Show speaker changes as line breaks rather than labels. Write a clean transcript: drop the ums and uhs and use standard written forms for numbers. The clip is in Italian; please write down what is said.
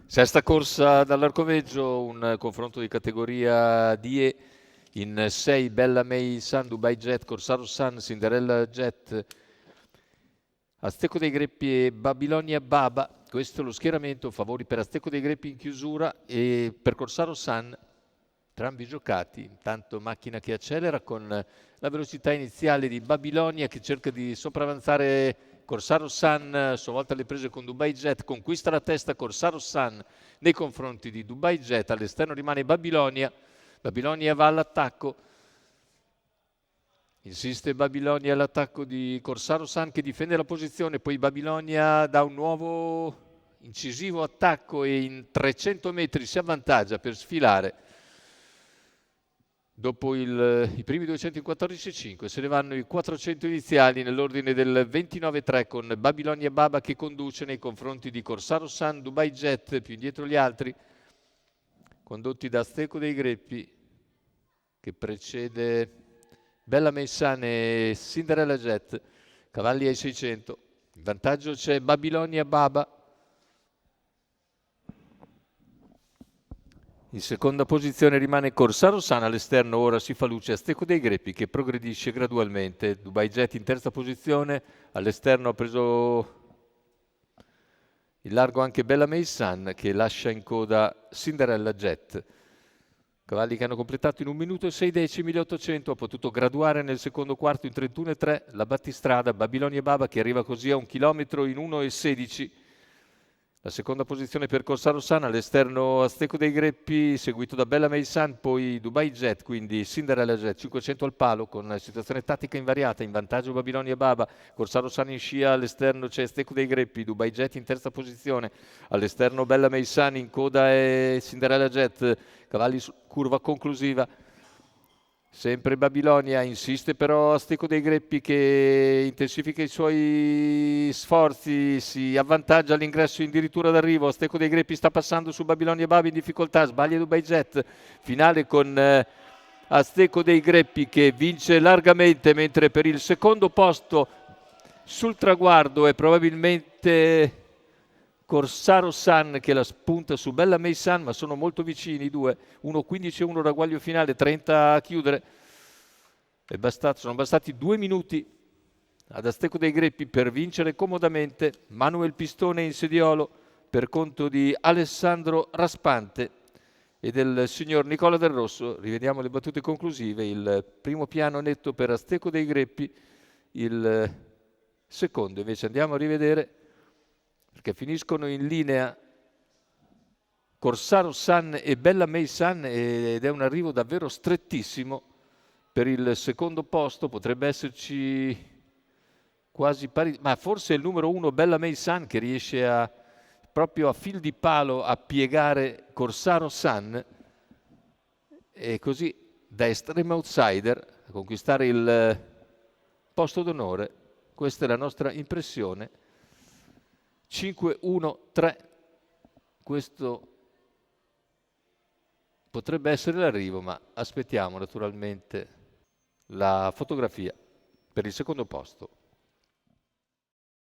Sesta corsa dall'Arcoveggio, un confronto di categoria DE in 6 Bella May Sun, Dubai Jet, Corsaro Sun, Cinderella Jet, Azteco dei Greppi e Babilonia Baba. Questo è lo schieramento, favori per Azteco dei Greppi in chiusura e per Corsaro Sun, entrambi giocati. Intanto macchina che accelera con la velocità iniziale di Babilonia che cerca di sopravanzare Corsaro Sun, a sua volta le prese con Dubai Jet, conquista la testa Corsaro Sun nei confronti di Dubai Jet, all'esterno rimane Babilonia, Babilonia va all'attacco, insiste Babilonia all'attacco di Corsaro Sun che difende la posizione, poi Babilonia dà un nuovo incisivo attacco e in 300 metri si avvantaggia per sfilare. Dopo i primi 214,5 se ne vanno i 400 iniziali nell'ordine del 29,3 con Babilonia Baba che conduce nei confronti di Corsaro Sun, Dubai Jet, più indietro gli altri, condotti da Azteco dei Greppi che precede Bella May Sun e Cinderella Jet, cavalli ai 600. In vantaggio c'è Babilonia Baba. In seconda posizione rimane Corsaro Sun, all'esterno ora si fa luce Azteco dei Greppi che progredisce gradualmente. Dubai Jet in terza posizione, all'esterno ha preso il largo anche Bella May Sun che lascia in coda Cinderella Jet. Cavalli che hanno completato in 1 minuto e 6 decimi gli 800, ha potuto graduare nel secondo quarto in 31,3 la battistrada Babilonia Baba che arriva così a 1 chilometro in 1,16. La seconda posizione per Corsaro Sun, all'esterno Azteco dei Greppi, seguito da Bella May Sun, poi Dubai Jet, quindi Cinderella Jet, 500 al palo con situazione tattica invariata, in vantaggio Babilonia Baba, Corsaro Sun in scia, all'esterno c'è Azteco dei Greppi, Dubai Jet in terza posizione, all'esterno Bella May Sun, in coda è Cinderella Jet, cavalli su curva conclusiva. Sempre Babilonia, insiste però Azteco dei Greppi che intensifica i suoi sforzi, si avvantaggia all'ingresso in dirittura d'arrivo, Azteco dei Greppi sta passando su Babilonia Babi in difficoltà, sbaglia Dubai Jet, finale con Azteco dei Greppi che vince largamente, mentre per il secondo posto sul traguardo è probabilmente Corsaro Sun che la spunta su Bella May Sun, ma sono molto vicini i due, 1,15 e 1 ragguaglio finale, 30 a chiudere. Sono bastati 2 minuti ad Azteco dei Greppi per vincere comodamente. Manuel Pistone in sediolo per conto di Alessandro Raspante e del signor Nicola Del Rosso. Rivediamo le battute conclusive, il primo piano netto per Azteco dei Greppi, il secondo invece andiamo a rivedere perché finiscono in linea Corsaro Sun e Bella May Sun ed è un arrivo davvero strettissimo per il secondo posto, potrebbe esserci quasi pari, ma forse è il numero 1 Bella May Sun che riesce proprio a fil di palo a piegare Corsaro Sun e così da estreme outsider a conquistare il posto d'onore. Questa è la nostra impressione. 5-1-3, questo potrebbe essere l'arrivo, ma aspettiamo naturalmente la fotografia per il secondo posto.